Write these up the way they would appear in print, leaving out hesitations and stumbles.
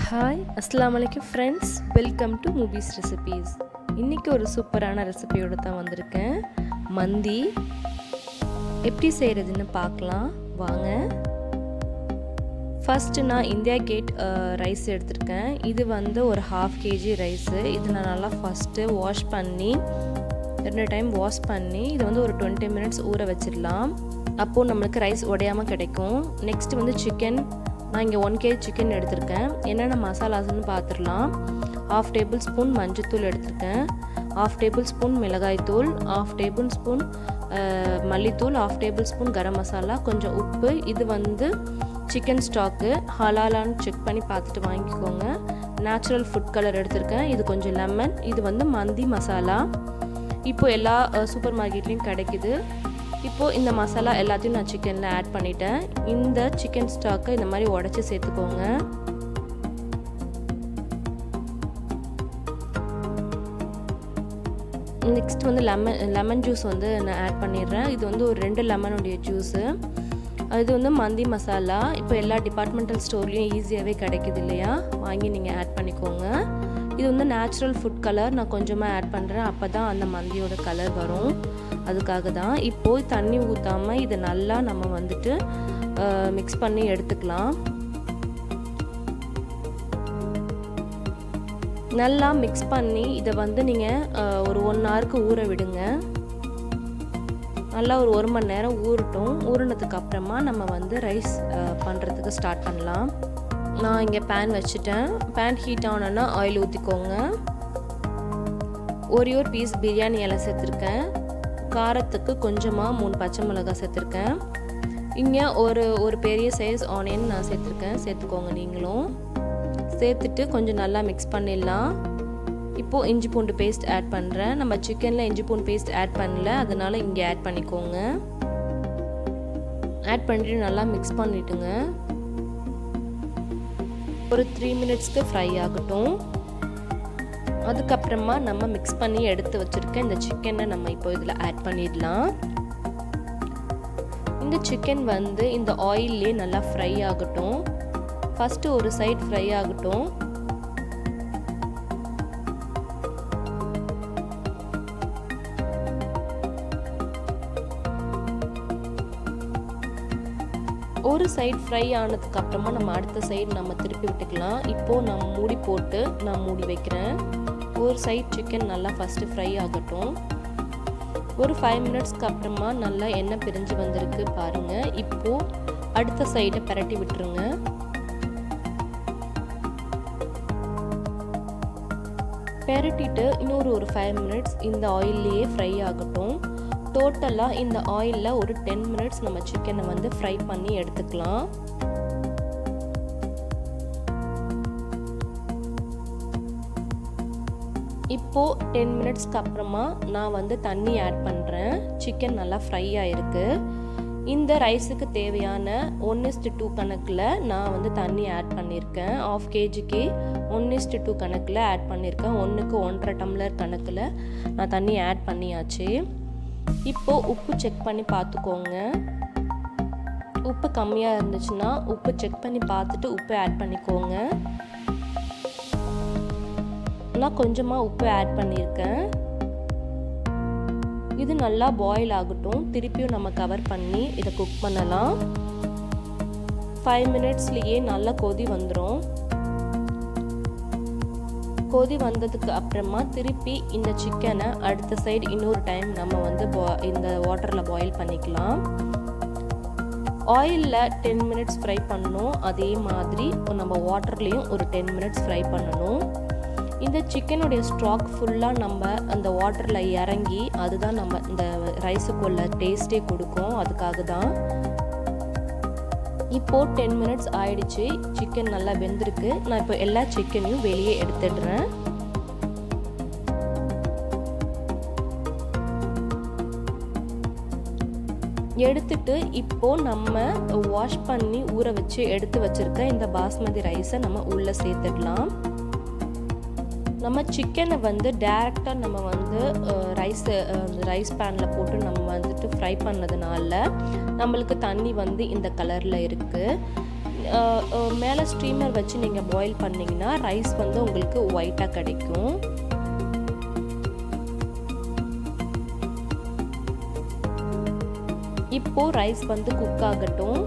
Hi அஸ்ஸலாமு அலைக்கும் friends, welcome to movies recipes. இன்றைக்கி ஒரு சூப்பரான ரெசிபியோடு தான் வந்திருக்கேன். மந்தி எப்படி செய்கிறதுன்னு பார்க்கலாம் வாங்க. ஃபஸ்ட்டு நான் இந்தியா கேட் ரைஸ் எடுத்திருக்கேன். இது வந்து ஒரு 1/2 kg ரைஸு. இது நான் நல்லா ஃபஸ்ட்டு வாஷ் பண்ணி 2 டைம் வாஷ் பண்ணி இதை வந்து ஒரு 20 minutes ஊற வச்சிடலாம். அப்போது நம்மளுக்கு ரைஸ் உடையாமல் கிடைக்கும். நெக்ஸ்ட்டு வந்து சிக்கன். நான் இங்கே 1 kg சிக்கன் எடுத்திருக்கேன். என்னென்ன மசாலாஸ்ன்னு பார்த்துடலாம். 1/2 tablespoon மஞ்சள்தூள் எடுத்திருக்கேன், 1/2 tablespoon மிளகாய்த்தூள், 1/2 tablespoon மல்லித்தூள், 1/2 tablespoon கரம் மசாலா, கொஞ்சம் உப்பு. இது வந்து சிக்கன் ஸ்டாக்கு, ஹலாலான்னு செக் பண்ணி பார்த்துட்டு வாங்கிக்கோங்க. நேச்சுரல் ஃபுட் கலர் எடுத்திருக்கேன். இது கொஞ்சம் லெமன். இது வந்து மந்தி மசாலா. இப்போது எல்லா சூப்பர் மார்க்கெட்லேயும் கிடைக்குது. இப்போது இந்த மசாலா எல்லாத்தையும் நான் சிக்கனில் ஆட் பண்ணிட்டேன். இந்த சிக்கன் ஸ்டாக்கை இந்த மாதிரி உடச்சி சேர்த்துக்கோங்க. நெக்ஸ்ட் வந்து லெமன் ஜூஸ் வந்து நான் ஆட் பண்ணிடுறேன். இது வந்து ஒரு 2 லெமனுடைய ஜூஸு. இது வந்து மந்தி மசாலா. இப்போ எல்லா டிபார்ட்மெண்டல் ஸ்டோர்லேயும் ஈஸியாகவே கிடைக்குது இல்லையா, வாங்கி நீங்கள் ஆட் பண்ணிக்கோங்க. இது வந்து நேச்சுரல் ஃபுட் கலர் நான் கொஞ்சமாக ஆட் பண்ணுறேன். அப்போ தான் அந்த மந்தியோட கலர் வரும், அதுக்காக தான். இப்போது தண்ணி ஊற்றாமல் இதை நல்லா நம்ம வந்துட்டு மிக்ஸ் பண்ணி எடுத்துக்கலாம். நல்லா மிக்ஸ் பண்ணி இதை வந்து நீங்கள் ஒரு 1 hourக்கு ஊற விடுங்க. நல்லா ஒரு 1 மணி நேரம் ஊறட்டும். ஊறினதுக்கு அப்புறமா நம்ம வந்து ரைஸ் பண்ணுறதுக்கு ஸ்டார்ட் பண்ணலாம். நான் இங்கே பேன் வச்சுட்டேன். பேன் ஹீட் ஆனோன்னா ஆயில் ஊற்றிக்கோங்க. ஒரே ஒரு பீஸ் பிரியாணி இலை சேர்த்துருக்கேன். காரத்துக்கு கொஞ்சமாக 3 பச்சை மிளகாய் சேர்த்துருக்கேன். இங்கே ஒரு பெரிய சைஸ் ஆனியன் நான் சேர்த்துக்கோங்க நீங்களும். சேர்த்துட்டு கொஞ்சம் நல்லா மிக்ஸ் பண்ணிடலாம். இப்போது இஞ்சி பூண்டு பேஸ்ட் ஆட் பண்ணுறேன். நம்ம சிக்கனில் இஞ்சி பூண்டு பேஸ்ட் ஆட் பண்ணல, அதனால் இங்கே ஆட் பண்ணிக்கோங்க. ஆட் பண்ணிவிட்டு நல்லா மிக்ஸ் பண்ணிவிட்டுங்க. ஒரு 3 minutesக்கு ஃப்ரை ஆகட்டும். அதுக்கப்புறமா நம்ம மிக்ஸ் பண்ணி எடுத்து வச்சுருக்க இந்த சிக்கனை நம்ம இப்போ இதில் ஆட் பண்ணிடலாம். இந்த சிக்கன் வந்து இந்த ஆயிலே நல்லா ஃப்ரை ஆகட்டும். ஃபஸ்ட்டு ஒரு சைடு ஃப்ரை ஆகட்டும். ஒரு சைடு ஃப்ரை ஆனதுக்கு அப்புறமா நம்ம அடுத்த சைடு நம்ம திருப்பி விட்டுக்கலாம். இப்போது நான் மூடி போட்டு நான் மூடி வைக்கிறேன். ஒரு சைடு சிக்கன் நல்லா ஃபஸ்ட்டு ஃப்ரை ஆகட்டும். ஒரு 5 minutesக்கு அப்புறமா நல்லா எண்ணெய் பிரிஞ்சு வந்திருக்கு பாருங்கள். இப்போது அடுத்த சைடை பரட்டி விட்டுருங்க. பரட்டிட்டு இன்னொரு 5 minutes இந்த ஆயில்லையே ஃப்ரை ஆகட்டும். டோட்டலாக இந்த ஆயிலில் ஒரு 10 minutes நம்ம சிக்கனை வந்து ஃப்ரை பண்ணி எடுத்துக்கலாம். இப்போது 10 minutesக்கு அப்புறமா நான் வந்து தண்ணி ஆட் பண்ணுறேன். சிக்கன் நல்லா ஃப்ரை ஆகிருக்கு. இந்த ரைஸுக்கு தேவையான 1:2 கணக்கில் நான் வந்து தண்ணி ஆட் பண்ணியிருக்கேன். 1/2 kgக்கு 1:2 கணக்கில் ஆட் பண்ணியிருக்கேன். 1க்கு 1.5 டம்ளர் கணக்கில் நான் தண்ணி ஆட் பண்ணியாச்சு. இப்போது உப்பு செக் பண்ணி பார்த்துக்கோங்க. உப்பு கம்மியாக இருந்துச்சுன்னா உப்பு செக் பண்ணி பார்த்துட்டு உப்பு ஆட் பண்ணிக்கோங்க. நான் கொஞ்சமாக உப்பு ஆட் பண்ணியிருக்கேன். இது நல்லா பாயில் ஆகட்டும். திருப்பியும் நம்ம கவர் பண்ணி இதை குக் பண்ணலாம். 5 minutesலேயே நல்லா கொதி வந்துடும். கொதி வந்ததுக்கு அப்புறமா திருப்பி இந்த சிக்கனை அடுத்த சைடு இன்னொரு டைம் நம்ம வந்து இந்த வாட்டரில் பாயில் பண்ணிக்கலாம். ஆயிலில் 10 minutes ஃப்ரை பண்ணணும். அதே மாதிரி நம்ம வாட்டர்லேயும் ஒரு 10 minutes ஃப்ரை பண்ணணும். இந்த சிக்கனுடைய ஸ்டாக் ஃபுல்லாக நம்ம அந்த வாட்டரில் இறங்கி அதுதான் நம்ம இந்த ரைஸுக்குள்ள டேஸ்ட்டே கொடுக்கும். அதுக்காக தான். இப்போது 10 minutes ஆயிடுச்சு. சிக்கன் நல்லா வெந்திருக்கு. நான் இப்போ எல்லா சிக்கனையும் வெளியே எடுத்துடுறேன். எடுத்துட்டு இப்போது நம்ம வாஷ் பண்ணி ஊற வச்சு எடுத்து வச்சுருக்க இந்த பாஸ்மதி ரைஸை நம்ம உள்ளே சேர்த்துடலாம். நம்ம சிக்கனை வந்து டைரெக்டாக நம்ம வந்து ரைஸ் பேனில் போட்டு நம்ம வந்துட்டு ஃப்ரை பண்ணதுனால நம்மளுக்கு தண்ணி வந்து இந்த கலரில் இருக்குது. மேலே ஸ்டீமர் வச்சு நீங்கள் பாயில் பண்ணிங்கன்னா ரைஸ் வந்து உங்களுக்கு ஒயிட்டாக கிடைக்கும். இப்போது ரைஸ் வந்து குக் ஆகட்டும்.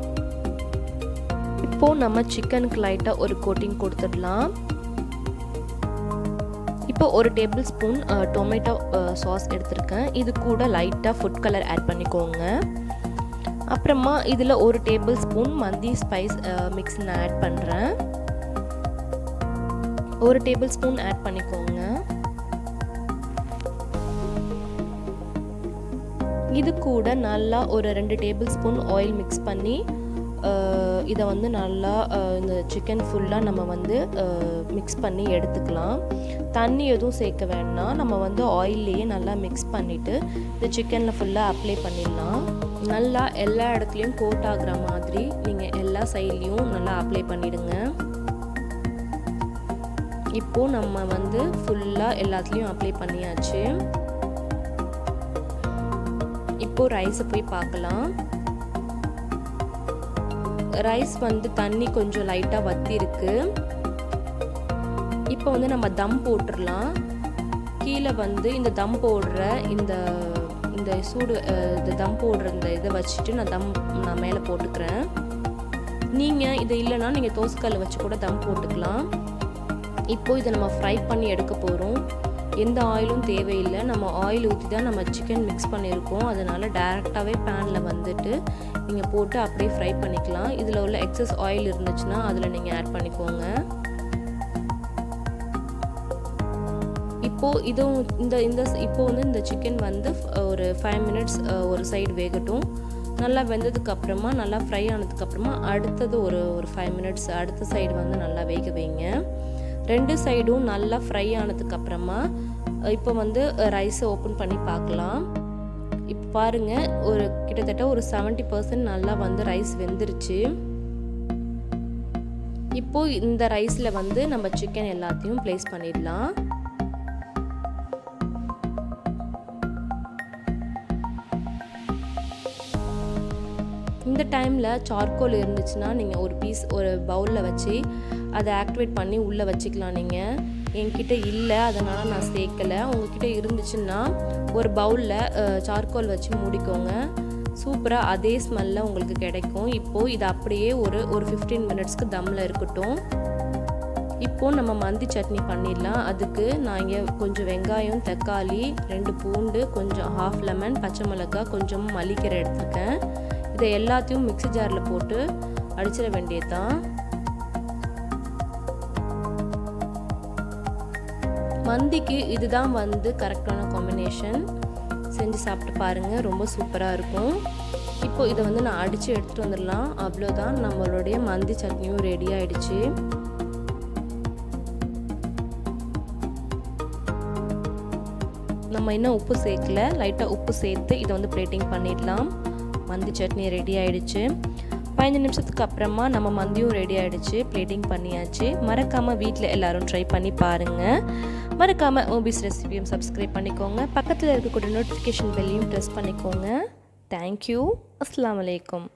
இப்போது நம்ம சிக்கனுக்கு லைட்டாக ஒரு கோட்டிங் கொடுத்துடலாம். இப்போ ஒரு டேபிள் ஸ்பூன் டொமேட்டோ சாஸ் எடுத்திருக்கேன். இது கூட லைட்டாக ஃபுட் கலர் ஆட் பண்ணிக்கோங்க. அப்புறமா இதில் ஒரு டேபிள் ஸ்பூன் மந்தி ஸ்பைஸ் மிக்ஸ் நான் ஆட் பண்ணுறேன். ஒரு டேபிள் ஸ்பூன் ஆட் பண்ணிக்கோங்க. இது கூட நல்லா ஒரு 2 டேபிள் ஸ்பூன் ஆயில் மிக்ஸ் பண்ணி இதை வந்து நல்லா இந்த சிக்கன் ஃபுல்லாக நம்ம வந்து மிக்ஸ் பண்ணி எடுத்துக்கலாம். தண்ணி எதுவும் சேர்க்க வேண்டாம். நம்ம வந்து ஆயில்லையே நல்லா மிக்ஸ் பண்ணிவிட்டு இந்த சிக்கனில் ஃபுல்லாக அப்ளை பண்ணிடலாம். நல்லா எல்லா இடத்துலையும் கோட் ஆகிற மாதிரி நீங்கள் எல்லா சைட்லேயும் நல்லா அப்ளை பண்ணிவிடுங்க. இப்போது நம்ம வந்து ஃபுல்லாக எல்லாத்துலேயும் அப்ளை பண்ணியாச்சு. இப்போது ரைஸை போய் பார்க்கலாம். ரைஸ் வந்து தண்ணி கொஞ்சம் லைட்டாக வத்தி இருக்கு. இப்போ வந்து நம்ம தம் போட்டுடலாம். கீழே வந்து இந்த தம் போடுற இந்த சூடு இந்த தம் போடுற இந்த இதை வச்சுட்டு நான் மேலே போட்டுக்கிறேன். நீங்கள் இது இல்லைன்னா நீங்கள் தோசைக்கல்லை வச்சு கூட தம் போட்டுக்கலாம். இப்போது இதை நம்ம ஃப்ரை பண்ணி எடுக்க போகிறோம். எந்த ஆயிலும் தேவையில்லை. நம்ம ஆயில் ஊற்றி தான் நம்ம சிக்கன் மிக்ஸ் பண்ணியிருக்கோம். அதனால் டைரெக்டாகவே பேனில் வந்துட்டு நீங்கள் போட்டு அப்படியே ஃப்ரை பண்ணிக்கலாம். இதில் உள்ள எக்ஸஸ் ஆயில் இருந்துச்சுன்னா அதில் நீங்கள் ஆட் பண்ணிக்கோங்க. இப்போது இதுவும் இப்போ வந்து இந்த சிக்கன் வந்து ஒரு 5 மினிட்ஸ் ஒரு சைடு வேகட்டும். நல்லா வெந்ததுக்கப்புறமா நல்லா ஃப்ரை ஆனதுக்கப்புறமா அடுத்தது ஒரு 5 மினிட்ஸ் அடுத்த சைடு வந்து நல்லா வேக வைங்க. 2 சைடும் நல்லா ஃப்ரை ஆனதுக்கப்புறமா இப்போ வந்து ரைஸை ஓப்பன் பண்ணி பார்க்கலாம். இப்போ பாருங்கள், கிட்டத்தட்ட ஒரு 70% நல்லா வந்து ரைஸ் வெந்துருச்சு. இப்போது இந்த ரைஸில் வந்து நம்ம சிக்கன் எல்லாத்தையும் ப்ளேஸ் பண்ணிடலாம். இந்த டைமில் சார்கோல் இருந்துச்சுன்னா நீங்கள் ஒரு பவுலில் வச்சு அதை ஆக்டிவேட் பண்ணி உள்ளே வச்சுக்கலாம். நீங்கள் என்கிட்ட இல்லை, அதனால் நான் சேர்க்கலை. உங்ககிட்ட இருந்துச்சுன்னா ஒரு பவுலில் சார்கோல் வச்சு மூடிக்கோங்க. சூப்பராக அதே ஸ்மெல்லில் உங்களுக்கு கிடைக்கும். இப்போது இது அப்படியே ஒரு 15 மினிட்ஸ்க்கு தம்மில் இருக்கட்டும். இப்போது நம்ம மந்தி சட்னி பண்ணிடலாம். அதுக்கு நான் இங்கே கொஞ்சம் வெங்காயம், தக்காளி, 2 பூண்டு, கொஞ்சம் ஹாஃப் லெமன், பச்சை மிளகாய், கொஞ்சம் மல்லிக்கீரை எடுத்துருக்கேன். இதை எல்லாத்தையும் மிக்ஸி ஜாரில் போட்டு அடிச்சிட வேண்டியதுதான். மந்திக்கு இதுதான் வந்து கரெக்டான காம்பினேஷன். செஞ்சு சாப்பிட்டு பாருங்கள், ரொம்ப சூப்பராக இருக்கும். இப்போ இதை வந்து நான் அடித்து எடுத்துகிட்டு வந்துடலாம். அவ்வளோதான், நம்மளுடைய மந்தி சட்னியும் ரெடி ஆகிடுச்சு. நம்ம இன்னும் உப்பு சேர்க்கல, லைட்டாக உப்பு சேர்த்து இதை வந்து பிளேட்டிங் பண்ணிடலாம். மந்தி சட்னி ரெடி ஆகிடுச்சு. 15 நிமிஷத்துக்கு அப்புறமா நம்ம மந்தியும் ரெடி ஆகிடுச்சு. பிளேட்டிங் பண்ணியாச்சு. மறக்காமல் வீட்டில் எல்லோரும் ட்ரை பண்ணி பாருங்கள். மறக்காமல் ஓபிஸ் ரெசிபியும் சப்ஸ்கிரைப் பண்ணிக்கோங்க. பக்கத்தில் இருக்கக்கூடிய நோட்டிஃபிகேஷன் பெல்லையும் ப்ரெஸ் பண்ணிக்கோங்க. தேங்க்யூ. அஸ்ஸலாமு அலைக்கும்.